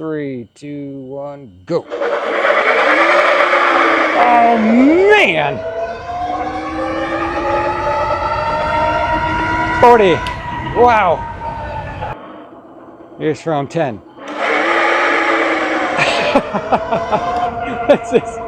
3, 2, 1, go. Oh man! 40. Wow. Here's from 10. That's just,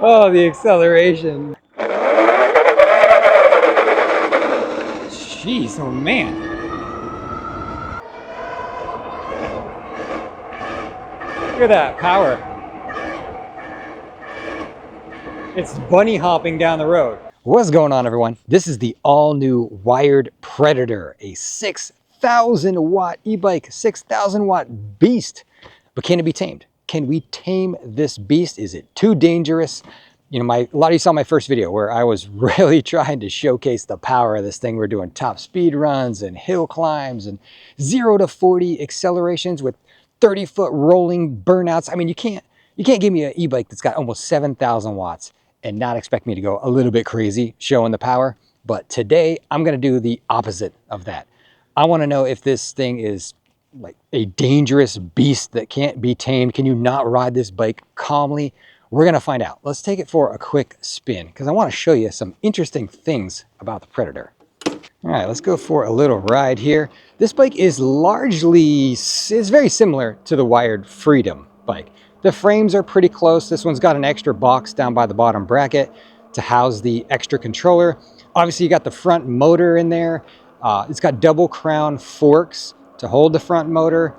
oh, the acceleration. Jeez, oh man. Look at that power. It's bunny hopping down the road. What's going on, everyone? This is the all-new wired Predator, a 6,000 watt e-bike, 6,000 watt beast. But can it be tamed? Can we tame this beast? Is it too dangerous? You know, a lot of you saw my first video where I was really trying to showcase the power of this thing. We're doing top speed runs and hill climbs and 0 to 40 accelerations with 30-foot rolling burnouts. I mean, you can't give me an e-bike that's got almost 7,000 watts and not expect me to go a little bit crazy showing the power. But today I'm gonna do the opposite of that. I wanna know if this thing is like a dangerous beast that can't be tamed. Can you not ride this bike calmly? We're gonna find out. Let's take it for a quick spin because I wanna show you some interesting things about the Predator. All right, let's go for a little ride here. This bike is very similar to the wired Freedom bike. The frames are pretty close. This one's got an extra box down by the bottom bracket to house the extra controller. Obviously, you got the front motor in there. It's got double crown forks to hold the front motor.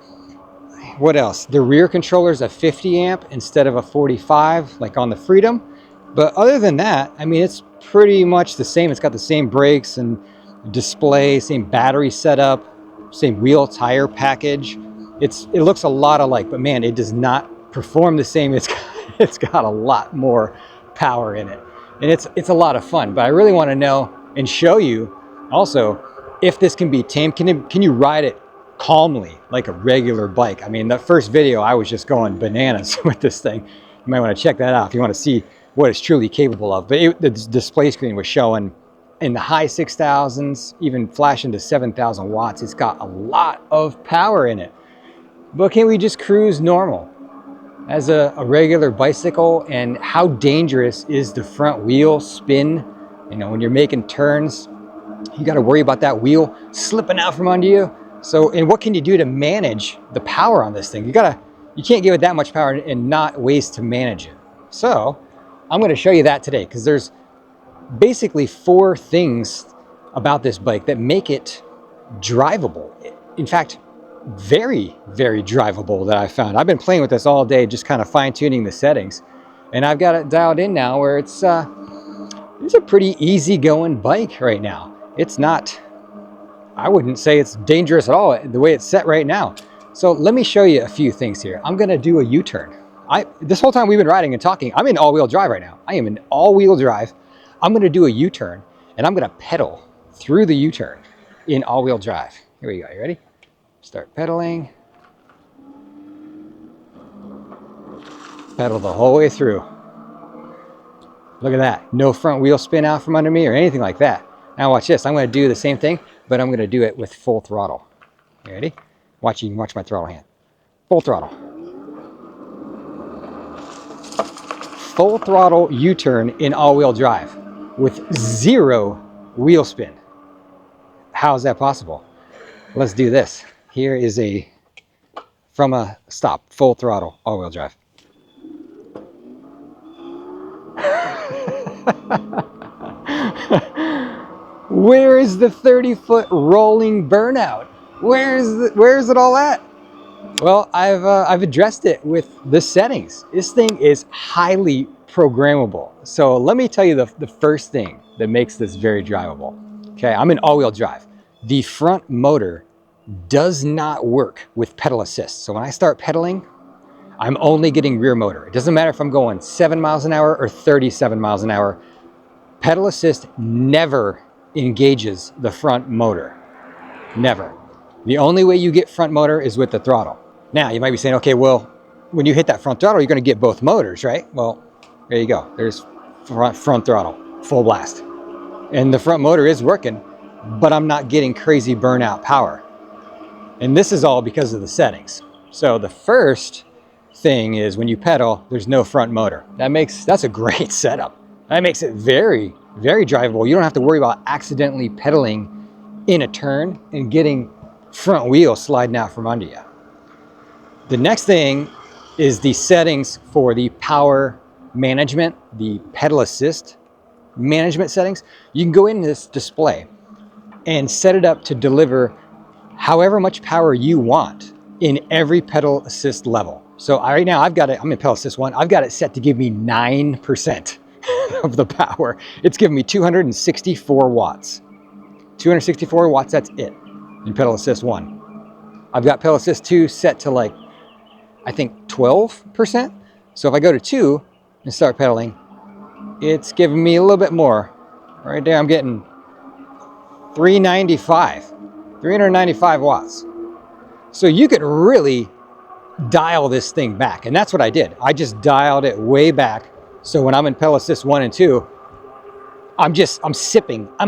What else? The rear controller's a 50 amp instead of a 45 like on the Freedom. But other than that, I mean, it's pretty much the same. It's got the same brakes and display, same battery setup, same wheel tire package. It looks a lot alike, but man, it does not perform the same. It's got a lot more power in it, and it's a lot of fun. But I really want to know and show you also if this can be tamed. Can you ride it calmly like a regular bike? I mean, that first video I was just going bananas with this thing. You might want to check that out if you want to see what it's truly capable of. But the display screen was showing in the high 6,000s, even flashing to 7,000 watts. It's got a lot of power in it. But can we just cruise normal as a regular bicycle? And how dangerous is the front wheel spin? You know, when you're making turns, you got to worry about that wheel slipping out from under you. So, and what can you do to manage the power on this thing? You can't give it that much power and not ways to manage it. So I'm going to show you that today, because there's basically 4 things about this bike that make it drivable. In fact, very, very drivable that I found. I've been playing with this all day, just kind of fine-tuning the settings, and I've got it dialed in now where it's a pretty easy-going bike right now. It's not, I wouldn't say it's dangerous at all the way it's set right now. So let me show you a few things here. I'm gonna do a U-turn. This whole time we've been riding and talking, I'm in all-wheel drive right now. I am in all-wheel drive. I'm gonna do a U-turn, and I'm gonna pedal through the U-turn in all-wheel drive. Here we go, you ready? Start pedaling. Pedal the whole way through. Look at that. No front wheel spin out from under me or anything like that. Now watch this. I'm going to do the same thing, but I'm going to do it with full throttle. You ready? You can watch my throttle hand. Full throttle. Full throttle U-turn in all-wheel drive with 0 wheel spin. How is that possible? Let's do this. Here is from a stop, full throttle, all-wheel drive. Where is the 30-foot rolling burnout? Where's it all at? Well, I've addressed it with the settings. This thing is highly programmable. So let me tell you the first thing that makes this very drivable. Okay, I'm in all-wheel drive. The front motor does not work with pedal assist. So when I start pedaling, I'm only getting rear motor. It doesn't matter if I'm going 7 miles an hour or 37 miles an hour. Pedal assist never engages the front motor. Never. The only way you get front motor is with the throttle. Now you might be saying, okay, well, when you hit that front throttle, you're going to get both motors, right? Well, there you go. There's front throttle, full blast. And the front motor is working, but I'm not getting crazy burnout power. And this is all because of the settings. So the first thing is when you pedal, there's no front motor. That's a great setup. That makes it very, very drivable. You don't have to worry about accidentally pedaling in a turn and getting front wheel sliding out from under you. The next thing is the settings for the power management, the pedal assist management settings. You can go in this display and set it up to deliver however much power you want in every pedal assist level. So right now I'm in pedal assist 1. I've got it set to give me 9% of the power. It's giving me 264 watts. 264 watts, that's it in pedal assist 1. I've got pedal assist 2 set to like, I think 12%. So if I go to 2 and start pedaling, it's giving me a little bit more. Right there, I'm getting 395 watts. So you could really dial this thing back. And that's what I did. I just dialed it way back. So when I'm in pedal assist 1 and 2, I'm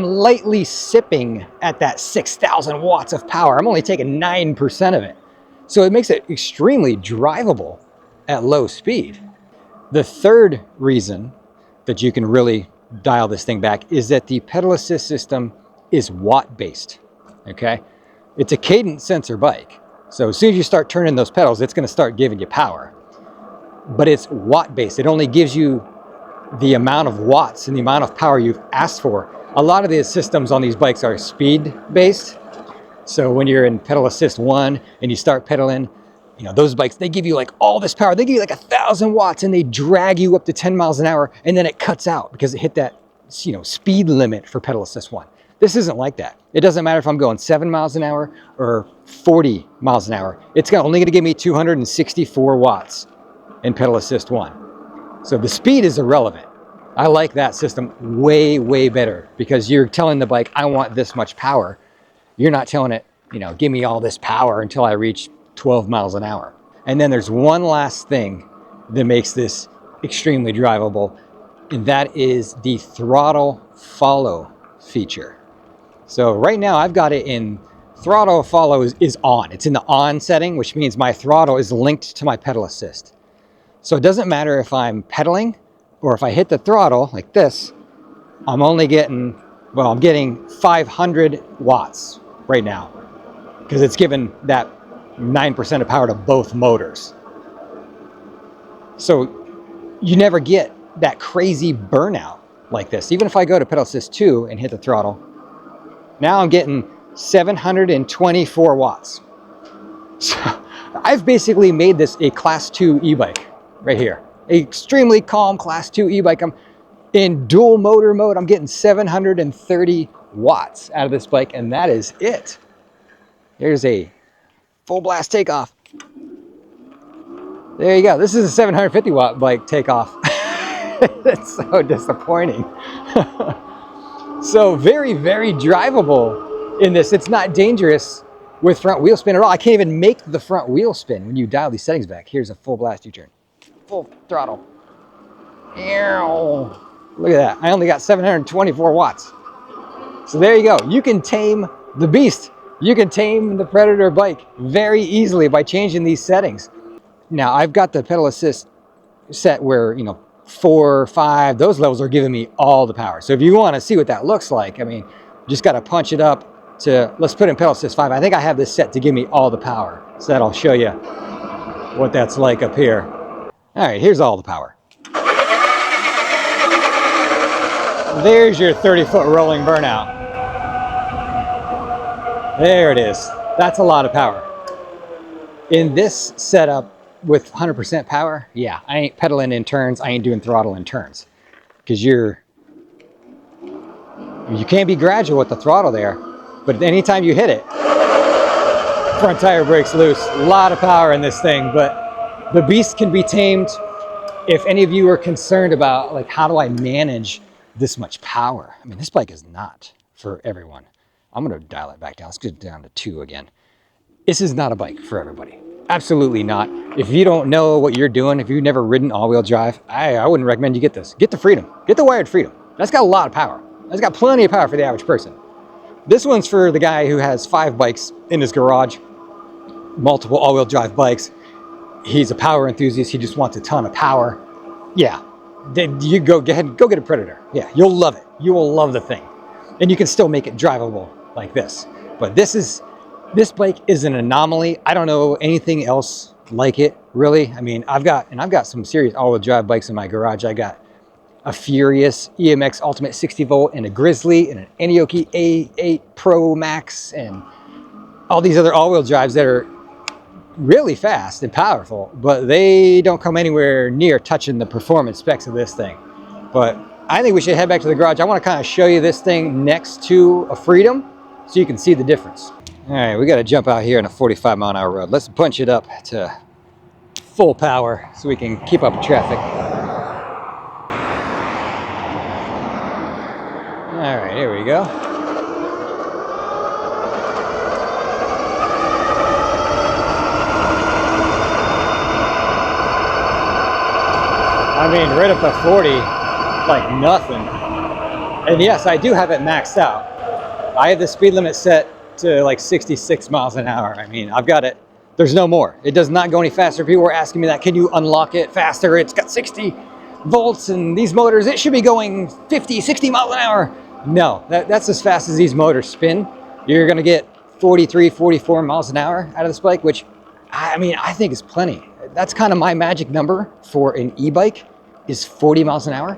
lightly sipping at that 6,000 watts of power. I'm only taking 9% of it. So it makes it extremely drivable at low speed. The third reason that you can really dial this thing back is that the pedal assist system is watt based, okay? It's a cadence sensor bike. So as soon as you start turning those pedals, it's gonna start giving you power. But it's watt based. It only gives you the amount of watts and the amount of power you've asked for. A lot of the systems on these bikes are speed based. So when you're in pedal assist 1 and you start pedaling, you know, those bikes, they give you like all this power. They give you like 1,000 watts and they drag you up to 10 miles an hour and then it cuts out because it hit that, you know, speed limit for pedal assist 1. This isn't like that. It doesn't matter if I'm going 7 miles an hour or 40 miles an hour. It's only gonna give me 264 watts in pedal assist 1. So the speed is irrelevant. I like that system way, way better because you're telling the bike, I want this much power. You're not telling it, you know, give me all this power until I reach 12 miles an hour. And then there's one last thing that makes this extremely drivable, and that is the throttle follow feature. So right now I've got it in throttle follow is on. It's in the on setting, which means my throttle is linked to my pedal assist. So it doesn't matter if I'm pedaling or if I hit the throttle like this, I'm getting 500 watts right now because it's given that 9% of power to both motors. So you never get that crazy burnout like this. Even if I go to pedal assist 2 and hit the throttle, now I'm getting 724 watts. So I've basically made this a class 2 e-bike right here. A extremely calm class 2 e-bike. I'm in dual motor mode. I'm getting 730 watts out of this bike, and that is it. Here's a full blast takeoff. There you go. This is a 750 watt bike takeoff. It's so disappointing. So very, very drivable in this. It's not dangerous with front wheel spin at all. I can't even make the front wheel spin when you dial these settings back. Here's a full blast U-turn. Full throttle. Look at that. I only got 724 watts. So there you go. You can tame the beast. You can tame the Predator bike very easily by changing these settings. Now I've got the pedal assist set where, you know, 4, 5, those levels are giving me all the power. So if you want to see what that looks like, I mean, you just got to punch it up to, let's put in pedal assist 5. I think I have this set to give me all the power. So that'll show you what that's like up here. All right, here's all the power. There's your 30-foot rolling burnout. There it is. That's a lot of power. In this setup with 100% power, yeah, I ain't pedaling in turns. I ain't doing throttle in turns. Because you can't be gradual with the throttle there, but anytime you hit it, front tire breaks loose. A lot of power in this thing, but the beast can be tamed. If any of you are concerned about, like, how do I manage this much power? I mean, this bike is not for everyone. I'm going to dial it back down. Let's get down to 2 again. This is not a bike for everybody. Absolutely not. If you don't know what you're doing, if you've never ridden all-wheel drive, I wouldn't recommend you get this. Get the Freedom. Get the Wired Freedom. That's got a lot of power. That's got plenty of power for the average person. This one's for the guy who has 5 bikes in his garage, multiple all-wheel drive bikes, he's a power enthusiast, he just wants a ton of power, yeah, then you go ahead, go get a Predator. Yeah, you'll love it. You will love the thing. And you can still make it drivable like this. But this bike is an anomaly. I don't know anything else like it, really. I mean, I've got some serious all-wheel drive bikes in my garage. I got a Furious EMX Ultimate 60 volt and a Grizzly and an Anioki A8 Pro Max and all these other all-wheel drives that are really fast and powerful, but they don't come anywhere near touching the performance specs of this thing. But I think we should head back to the garage. I want to kind of show you this thing next to a Freedom so you can see the difference. All right, we got to jump out here on a 45-mile-an-hour road. Let's punch it up to full power so we can keep up with traffic. All right, here we go. I mean, right up to 40, like nothing. And yes, I do have it maxed out. I have the speed limit set to like 66 miles an hour. I mean, I've got it. There's no more. It does not go any faster. People were asking me that. Can you unlock it faster? It's got 60 volts and these motors, it should be going 50, 60 miles an hour. No, that's as fast as these motors spin. You're gonna get 43, 44 miles an hour out of this bike, which I mean, I think is plenty. That's kind of my magic number for an e-bike is 40 miles an hour.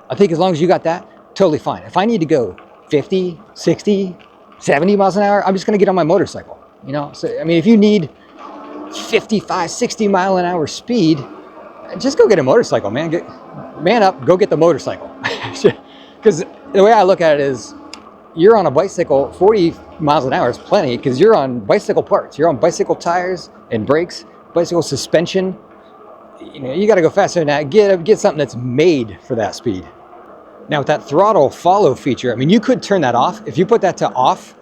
I think as long as you got that, totally fine. If I need to go 50, 60, 70 miles an hour, I'm just gonna get on my motorcycle, you know? So, I mean, if you need 55, 60 mile an hour speed, just go get a motorcycle, man. Man up, go get the motorcycle. Because the way I look at it is, you're on a bicycle, 40 miles an hour is plenty because you're on bicycle parts. You're on bicycle tires and brakes, bicycle suspension. You know, you got to go faster than that. Get something that's made for that speed. Now with that throttle follow feature, I mean, you could turn that off. If you put that to off,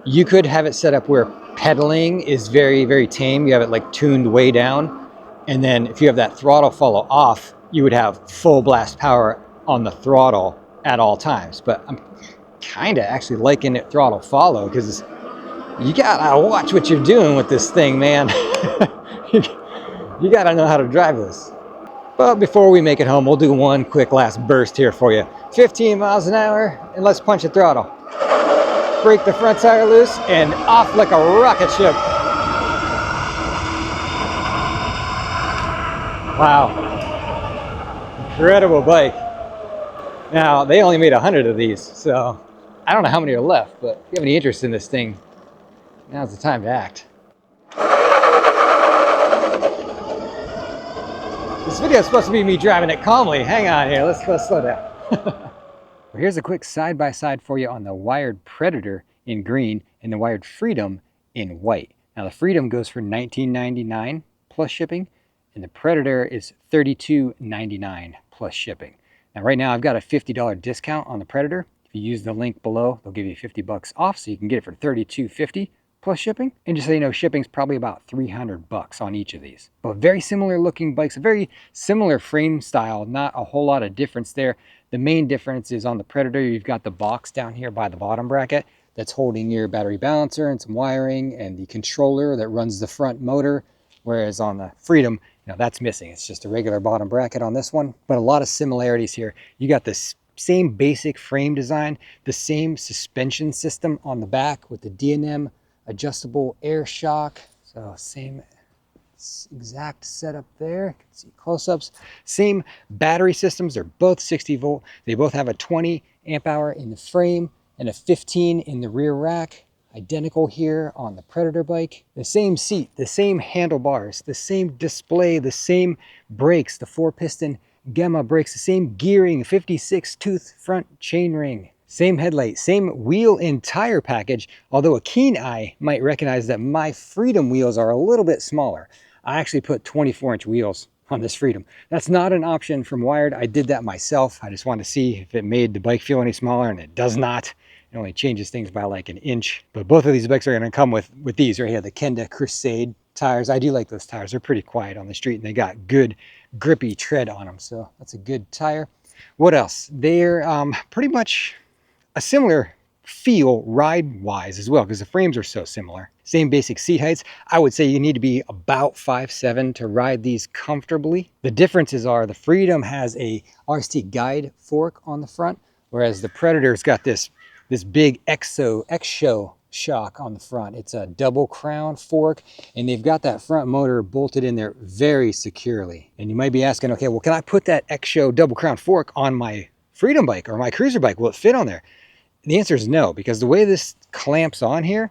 you could have it set up where pedaling is very, very tame. You have it like tuned way down. And then if you have that throttle follow off, you would have full blast power on the throttle at all times. But I'm kind of actually liking it throttle follow because you gotta watch what you're doing with this thing, man. You gotta know how to drive this. But before we make it home, we'll do one quick last burst here for you. 15 miles an hour, and let's punch the throttle. Break the front tire loose, and off like a rocket ship. Wow. Incredible bike. Now, they only made 100 of these, so I don't know how many are left, but if you have any interest in this thing, now's the time to act. This video is supposed to be me driving it calmly. Hang on here, let's slow down. Well, here's a quick side-by-side for you on the wired Predator in green and the wired Freedom in white. Now the Freedom goes for $19.99 plus shipping, and the Predator is $32.99 plus shipping. Now right now I've got a $50 discount on the Predator. If you use the link below, they'll give you 50 bucks off, so you can get it for $32.50 plus shipping. And just so you know, shipping's probably about 300 bucks on each of these. But very similar looking bikes, a very similar frame style, not a whole lot of difference there. The main difference is on the Predator, you've got the box down here by the bottom bracket that's holding your battery balancer and some wiring and the controller that runs the front motor. Whereas on the Freedom, you know, that's missing. It's just a regular bottom bracket on this one. But a lot of similarities here. You got this same basic frame design, the same suspension system on the back with the D&M adjustable air shock. So same exact setup there. You can see close-ups. Same battery systems. They're both 60 volt. They both have a 20 amp hour in the frame and a 15 in the rear rack. Identical here on the Predator bike. The same seat, the same handlebars, the same display, the same brakes, the 4-piston Gemma brakes, the same gearing, 56 tooth front chainring. Same headlight, same wheel and tire package, although a keen eye might recognize that my Freedom wheels are a little bit smaller. I actually put 24-inch wheels on this Freedom. That's not an option from Wired. I did that myself. I just wanted to see if it made the bike feel any smaller, and it does not. It only changes things by like an inch. But both of these bikes are going to come with these right here, the Kenda Crusade tires. I do like those tires. They're pretty quiet on the street, and they got good grippy tread on them. So that's a good tire. What else? They're pretty much a similar feel ride-wise as well, because the frames are so similar. same basic seat heights. I would say you need to be about 5'7" to ride these comfortably. The differences are the Freedom has a RST guide fork on the front, whereas the Predator's got this big X-Show shock on the front. It's a double crown fork, and they've got that front motor bolted in there very securely. And you might be asking, okay, well, can I put that X-Show double crown fork on my Freedom bike or my cruiser bike? Will it fit on there? And the answer is no, because the way this clamps on here,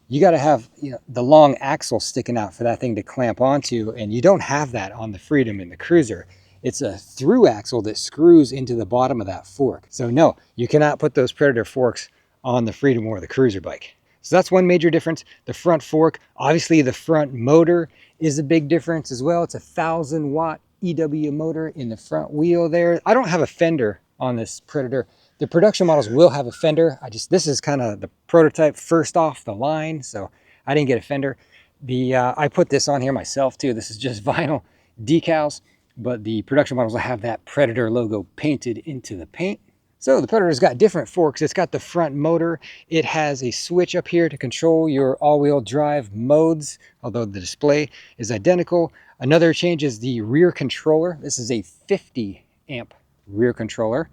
you got to have, you know, the long axle sticking out for that thing to clamp onto, and you don't have that on the Freedom and the cruiser. It's a through axle that screws into the bottom of that fork. So no, you cannot put those Predator forks on the Freedom or the cruiser bike. So that's one major difference. The front fork, obviously the front motor is a big difference as well. It's a 1,000 watt EW motor in the front wheel there. I don't have a fender on this Predator. The production models will have a fender. This is kind of the prototype first off the line, so I didn't get a fender. I put this on here myself too. This is just vinyl decals, but the production models will have that Predator logo painted into the paint. So the Predator's got different forks. It's got the front motor. It has a switch up here to control your all-wheel drive modes, although the display is identical. Another change is the rear controller. This is a 50 amp rear controller,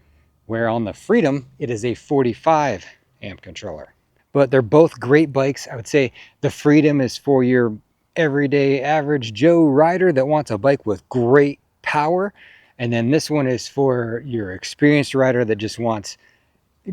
where on the Freedom, it is a 45 amp controller. But they're both great bikes. I would say the Freedom is for your everyday average Joe rider that wants a bike with great power. And then this one is for your experienced rider that just wants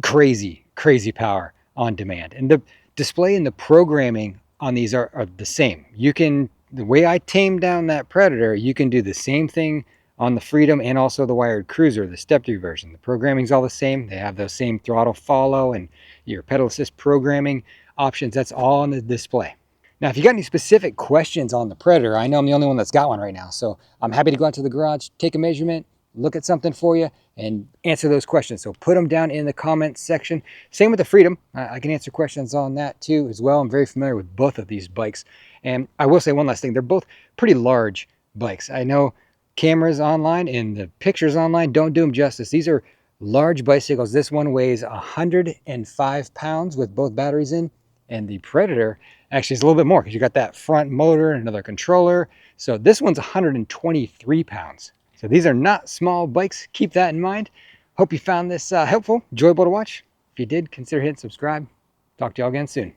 crazy, crazy power on demand. And the display and the programming on these are the same. The way I tamed down that Predator, you can do the same thing on the Freedom and also the wired cruiser, the step-through version. The programming's all the same. They have those same throttle follow and your pedal assist programming options. That's all on the display. Now, if you got any specific questions on the Predator, I know I'm the only one that's got one right now, so I'm happy to go out to the garage, take a measurement, look at something for you, and answer those questions. So put them down in the comments section. Same with the Freedom. I can answer questions on that too as well. I'm very familiar with both of these bikes. And I will say one last thing. They're both pretty large bikes. I know cameras online and the pictures online don't do them justice. These are large bicycles. This one weighs 105 pounds with both batteries in, and the Predator actually is a little bit more because you got that front motor and another controller. So this one's 123 pounds. So these are not small bikes. Keep that in mind. Hope you found this helpful, enjoyable to watch. If you did, consider hitting subscribe. Talk to y'all again soon.